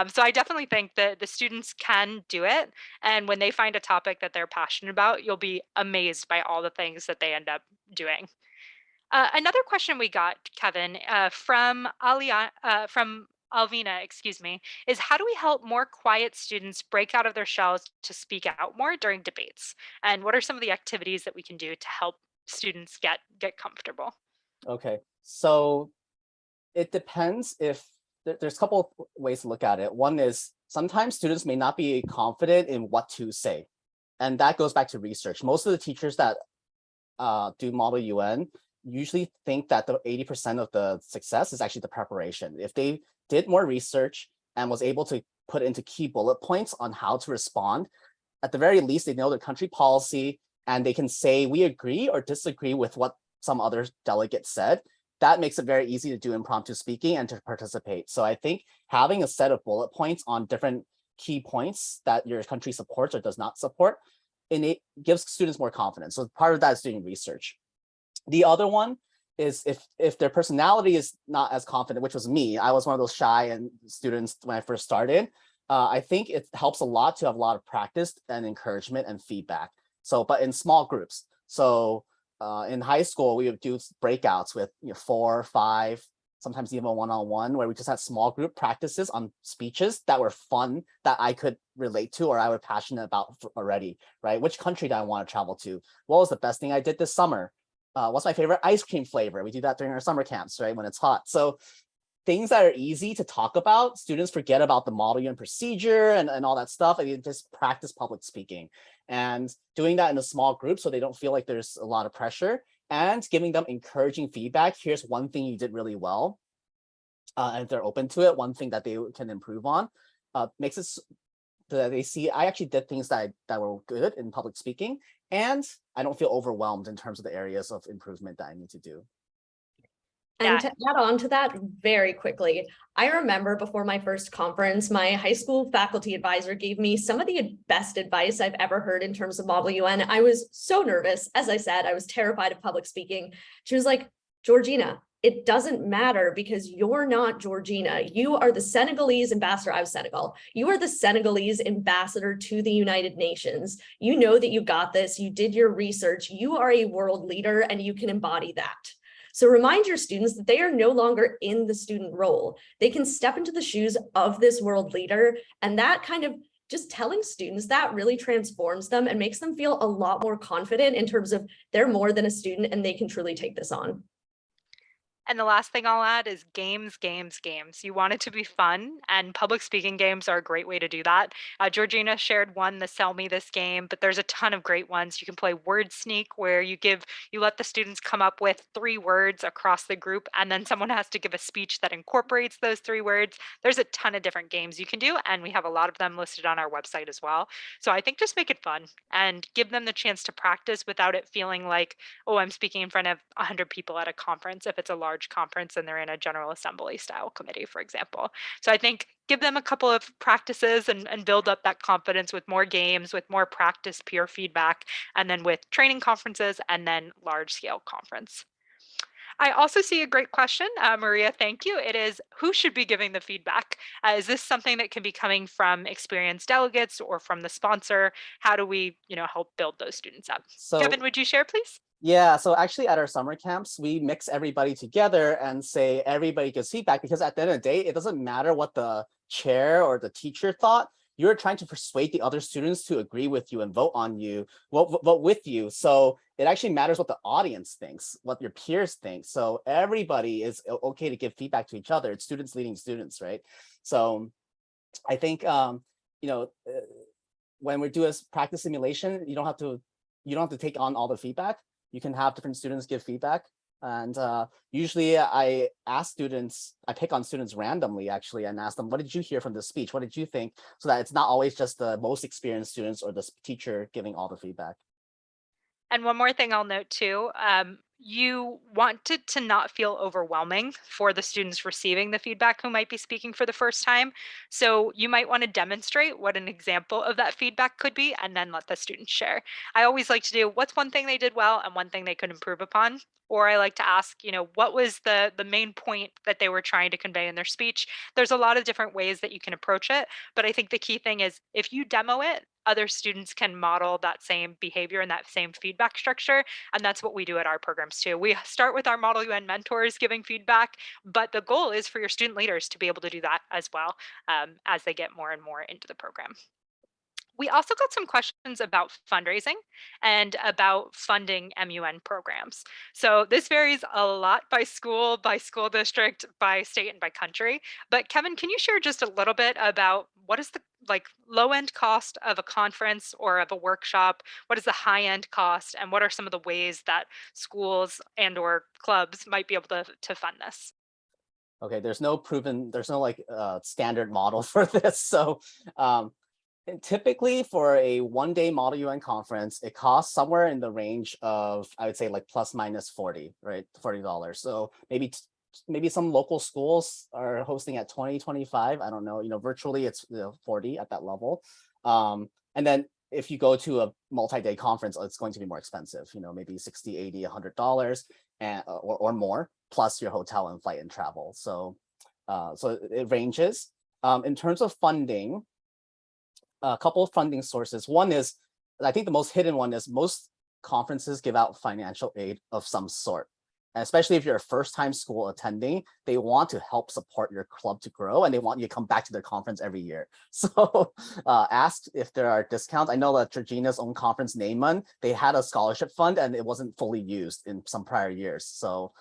So I definitely think that the students can do it. And when they find a topic that they're passionate about, you'll be amazed by all the things that they end up doing. Another question we got, Kevin, from Alvina, excuse me, is how do we help more quiet students break out of their shells to speak out more during debates? And what are some of the activities that we can do to help students get comfortable? Okay, so it depends. If there's a couple of ways to look at it. One is sometimes students may not be confident in what to say, and that goes back to research. Most of the teachers that do Model UN usually think that the 80% of the success is actually the preparation. If they did more research and was able to put into key bullet points on how to respond, at the very least, they know their country policy and they can say, we agree or disagree with what some other delegate said. That makes it very easy to do impromptu speaking and to participate. So I think having a set of bullet points on different key points that your country supports or does not support, and it gives students more confidence. So part of that is doing research. The other one is if their personality is not as confident, which was me. I was one of those shy students when I first started. I think it helps a lot to have a lot of practice and encouragement and feedback. So, but in small groups. So in high school, we would do breakouts with 4, 5, sometimes even one-on-one, where we just had small group practices on speeches that were fun, that I could relate to or I was passionate about already, right? Which country do I want to travel to? What was the best thing I did this summer? What's my favorite ice cream flavor? We do that during our summer camps, right? When it's hot. So things that are easy to talk about, students forget about the Model UN procedure and all that stuff, and you just practice public speaking. And doing that in a small group so they don't feel like there's a lot of pressure, and giving them encouraging feedback. Here's one thing you did really well. And if they're open to it, one thing that they can improve on, makes it so that they see I actually did things that were good in public speaking, and I don't feel overwhelmed in terms of the areas of improvement that I need to do. And to add on to that very quickly, I remember before my first conference, my high school faculty advisor gave me some of the best advice I've ever heard in terms of Model UN. I was so nervous. As I said, I was terrified of public speaking. She was like, Georgina, it doesn't matter because you're not Georgina. You are the Senegalese ambassador. I was Senegal. You are the Senegalese ambassador to the United Nations. You know that you got this. You did your research. You are a world leader and you can embody that. So remind your students that they are no longer in the student role. They can step into the shoes of this world leader, and that kind of just telling students that really transforms them and makes them feel a lot more confident in terms of they're more than a student and they can truly take this on. And the last thing I'll add is games, games, games. You want it to be fun, and public speaking games are a great way to do that. Georgina shared one, the Sell Me This game, but there's a ton of great ones. You can play Word Sneak, where you let the students come up with 3 words across the group, and then someone has to give a speech that incorporates those 3 words. There's a ton of different games you can do, and we have a lot of them listed on our website as well. So I think just make it fun and give them the chance to practice without it feeling like, oh, I'm speaking in front of 100 people at a conference if it's a large conference and they're in a general assembly style committee, for example. So I think give them a couple of practices and build up that confidence with more games, with more practice peer feedback, and then with training conferences and then large scale conference. I also see a great question, Maria, thank you. It is, who should be giving the feedback? Is this something that can be coming from experienced delegates or from the sponsor? How do we, help build those students up? Kevin, So would you share, please? yeah, so actually at our summer camps, we mix everybody together and say everybody gives feedback, because at the end of the day, it doesn't matter what the chair or the teacher thought. You're trying to persuade the other students to agree with you and vote on you, vote with you. So it actually matters what the audience thinks, what your peers think. So everybody is okay to give feedback to each other. It's students leading students, right? So I think when we do a practice simulation, you don't have to take on all the feedback. You can have different students give feedback. And usually I pick on students randomly actually and ask them, what did you hear from this speech? What did you think? So that it's not always just the most experienced students or the teacher giving all the feedback. And one more thing I'll note too, you want it to not feel overwhelming for the students receiving the feedback who might be speaking for the first time. So you might want to demonstrate what an example of that feedback could be and then let the students share. I always like to do, what's one thing they did well and one thing they could improve upon? Or I like to ask, what was the main point that they were trying to convey in their speech? There's a lot of different ways that you can approach it, but I think the key thing is if you demo it, other students can model that same behavior and that same feedback structure. And that's what we do at our programs too. We start with our Model UN mentors giving feedback, but the goal is for your student leaders to be able to do that as well, as they get more and more into the program. We also got some questions about fundraising and about funding MUN programs. So this varies a lot by school district, by state, and by country. But Kevin, can you share just a little bit about what is the low end cost of a conference or of a workshop? What is the high end cost? And what are some of the ways that schools and or clubs might be able to fund this? Okay, there's no standard model for this. So and typically for a 1-day Model UN conference, it costs somewhere in the range of, I would say, like plus minus 40, right? $40. So maybe some local schools are hosting at 20, 25. I don't know, virtually it's 40 at that level. And then if you go to a multi-day conference, it's going to be more expensive, maybe 60, 80, $100 and or more, plus your hotel and flight and travel. So it ranges. In terms of funding, a couple of funding sources. One is, I think the most hidden one is most conferences give out financial aid of some sort. And especially if you're a first-time school attending, they want to help support your club to grow and they want you to come back to their conference every year. So ask if there are discounts. I know that Georgina's own conference, MUN, they had a scholarship fund and it wasn't fully used in some prior years. So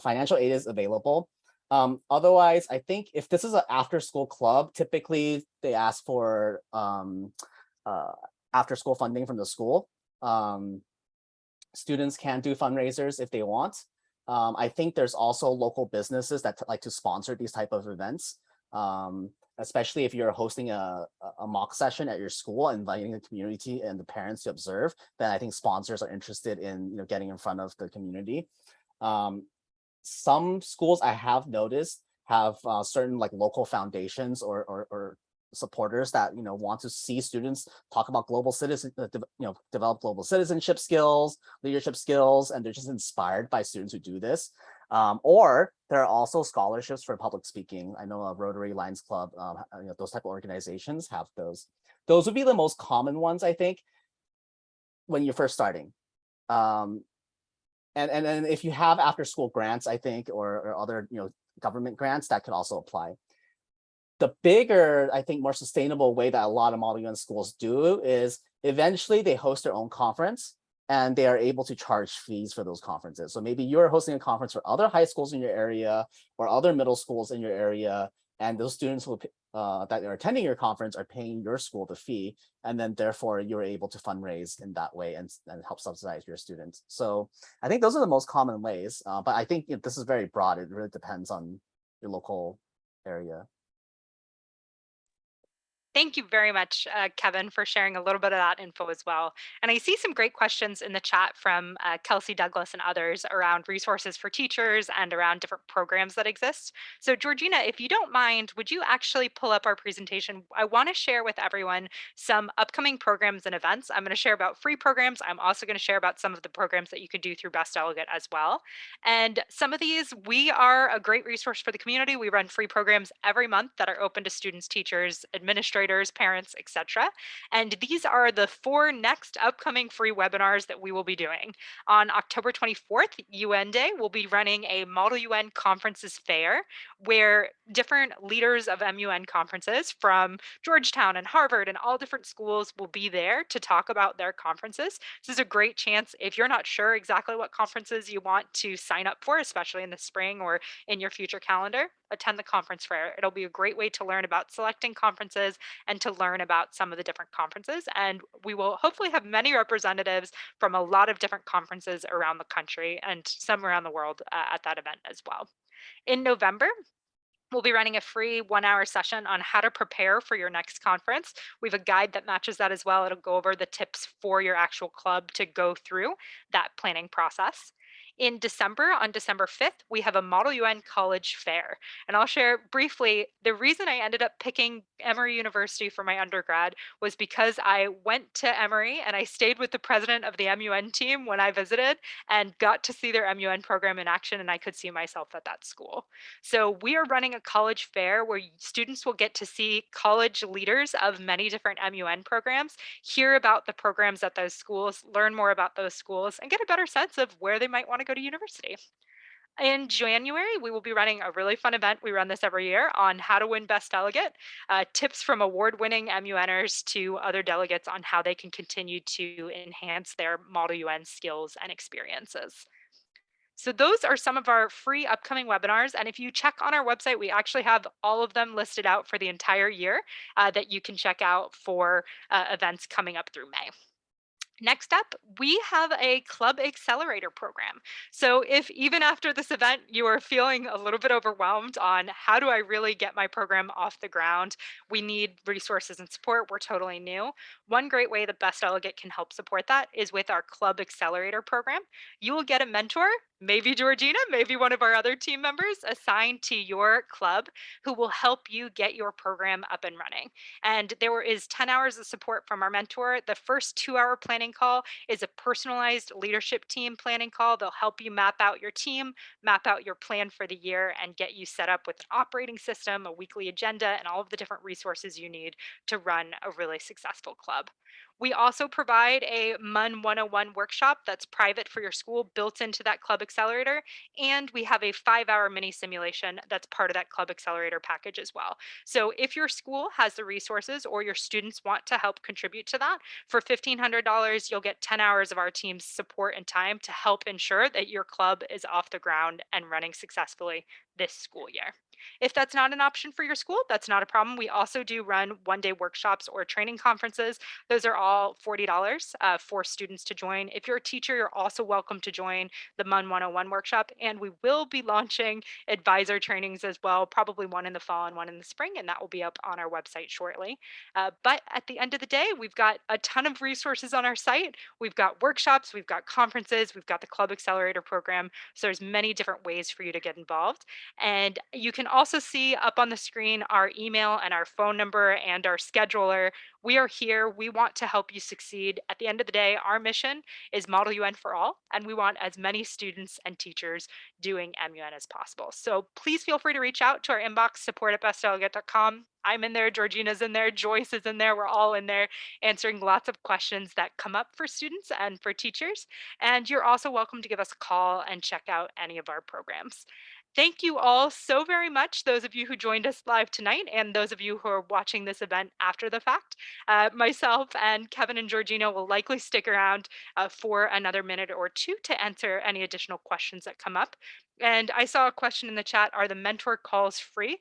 financial aid is available. Otherwise, I think if this is an after-school club, typically they ask for after-school funding from the school. Students can do fundraisers if they want. I think there's also local businesses that like to sponsor these type of events, especially if you're hosting a mock session at your school, inviting the community and the parents to observe. Then I think sponsors are interested in getting in front of the community. Some schools I have noticed have certain local foundations or supporters that want to see students talk about global develop global citizenship skills, leadership skills, and they're just inspired by students who do this. Or there are also scholarships for public speaking. I know Rotary Lions Club, those type of organizations have those. Those would be the most common ones, I think, when you're first starting. And then if you have after school grants, I think, or other government grants, that could also apply. The bigger, I think, more sustainable way that a lot of Model UN schools do is eventually they host their own conference and they are able to charge fees for those conferences. So maybe you're hosting a conference for other high schools in your area or other middle schools in your area, and those students who that are attending your conference are paying your school the fee, and then therefore you're able to fundraise in that way and help subsidize your students. So I think those are the most common ways, but I think this is very broad. It really depends on your local area. Thank you very much, Kevin, for sharing a little bit of that info as well. And I see some great questions in the chat from Kelsey Douglas and others around resources for teachers and around different programs that exist. So Georgina, if you don't mind, would you actually pull up our presentation? I want to share with everyone some upcoming programs and events. I'm going to share about free programs. I'm also going to share about some of the programs that you could do through Best Delegate as well. And some of these, we are a great resource for the community. We run free programs every month that are open to students, teachers, administrators, parents, etc. And these are the 4 next upcoming free webinars that we will be doing. On October 24th, UN Day, we'll be running a Model UN Conferences Fair where different leaders of MUN conferences from Georgetown and Harvard and all different schools will be there to talk about their conferences. This is a great chance if you're not sure exactly what conferences you want to sign up for, especially in the spring or in your future calendar, attend the conference fair. It'll be a great way to learn about selecting conferences and to learn about some of the different conferences. And we will hopefully have many representatives from a lot of different conferences around the country and some around the world at that event as well. In November, we'll be running a free 1-hour session on how to prepare for your next conference. We have a guide that matches that as well. It'll go over the tips for your actual club to go through that planning process. In December, on December 5th, we have a Model UN College Fair. And I'll share briefly, the reason I ended up picking Emory University for my undergrad was because I went to Emory and I stayed with the president of the MUN team when I visited and got to see their MUN program in action, and I could see myself at that school. So we are running a college fair where students will get to see college leaders of many different MUN programs, hear about the programs at those schools, learn more about those schools, and get a better sense of where they might want to go to university. In January, we will be running a really fun event. We run this every year on how to win Best Delegate, tips from award-winning MUNers to other delegates on how they can continue to enhance their Model UN skills and experiences. So those are some of our free upcoming webinars. And if you check on our website, we actually have all of them listed out for the entire year that you can check out for events coming up through May. Next up, we have a Club Accelerator program. So if even after this event, you are feeling a little bit overwhelmed on how do I really get my program off the ground, we need resources and support, we're totally new. One great way the Best Delegate can help support that is with our Club Accelerator program. You will get a mentor, maybe Georgina, maybe one of our other team members assigned to your club who will help you get your program up and running. And there is 10 hours of support from our mentor. The first 2-hour planning call is a personalized leadership team planning call. They'll help you map out your team, map out your plan for the year, and get you set up with an operating system, a weekly agenda, and all of the different resources you need to run a really successful club. We also provide a MUN 101 workshop that's private for your school built into that Club Accelerator. And we have a 5-hour mini simulation that's part of that Club Accelerator package as well. So if your school has the resources or your students want to help contribute to that, for $1,500, you'll get 10 hours of our team's support and time to help ensure that your club is off the ground and running successfully this school year. If that's not an option for your school, that's not a problem. We also do run one-day workshops or training conferences. Those are all $40 for students to join. If you're a teacher, you're also welcome to join the MUN 101 workshop. And we will be launching advisor trainings as well, probably one in the fall and one in the spring, and that will be up on our website shortly. But at the end of the day, we've got a ton of resources on our site. We've got workshops, we've got conferences, we've got the Club Accelerator program. So there's many different ways for you to get involved. And you can also see up on the screen our email and our phone number and our scheduler. We are here. We want to help you succeed. At the end of the day, our mission is Model UN for all, and we want as many students and teachers doing MUN as possible. So please feel free to reach out to our inbox, support@bestdelegate.com. I'm in there, Georgina's in there, Joyce is in there. We're all in there answering lots of questions that come up for students and for teachers. And you're also welcome to give us a call and check out any of our programs. Thank you all so very much, those of you who joined us live tonight and those of you who are watching this event after the fact. Myself and Kevin and Georgina will likely stick around for another minute or two to answer any additional questions that come up. And I saw a question in the chat, are the mentor calls free?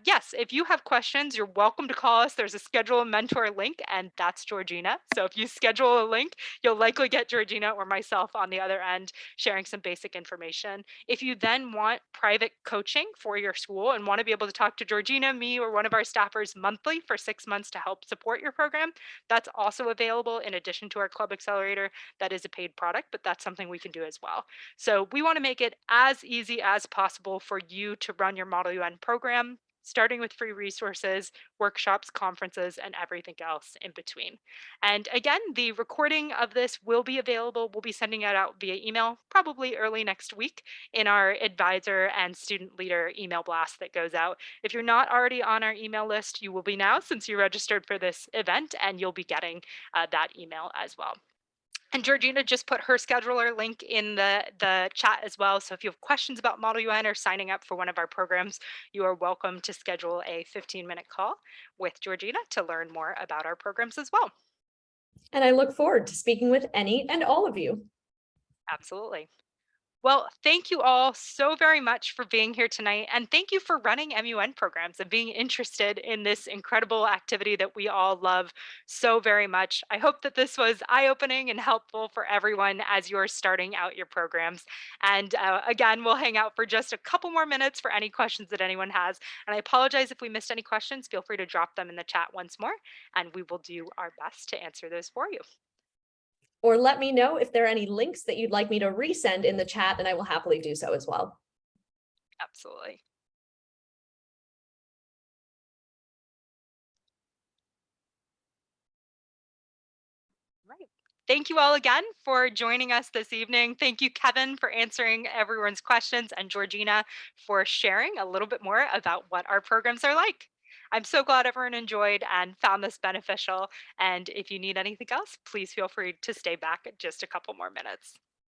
Yes, if you have questions, you're welcome to call us. There's a schedule a mentor link, and that's Georgina. So if you schedule a link, you'll likely get Georgina or myself on the other end sharing some basic information. If you then want private coaching for your school and want to be able to talk to Georgina, me, or one of our staffers monthly for 6 months to help support your program, that's also available in addition to our Club Accelerator. That is a paid product, but that's something we can do as well. So we want to make it as easy as possible for you to run your Model UN program, starting with free resources, workshops, conferences, and everything else in between. And again, the recording of this will be available. We'll be sending it out via email, probably early next week, in our advisor and student leader email blast that goes out. If you're not already on our email list, you will be now since you registered for this event, and you'll be getting that email as well. And Georgina just put her scheduler link in the chat as well. So if you have questions about Model UN or signing up for one of our programs, you are welcome to schedule a 15-minute call with Georgina to learn more about our programs as well. And I look forward to speaking with any and all of you. Absolutely. Well, thank you all so very much for being here tonight. And thank you for running MUN programs and being interested in this incredible activity that we all love so very much. I hope that this was eye-opening and helpful for everyone as you're starting out your programs. And again, we'll hang out for just a couple more minutes for any questions that anyone has. And I apologize if we missed any questions. Feel free to drop them in the chat once more, and we will do our best to answer those for you. Or let me know if there are any links that you'd like me to resend in the chat, and I will happily do so as well. Absolutely. Right. Thank you all again for joining us this evening. Thank you, Kevin, for answering everyone's questions, and Georgina for sharing a little bit more about what our programs are like. I'm so glad everyone enjoyed and found this beneficial. And if you need anything else, please feel free to stay back just a couple more minutes.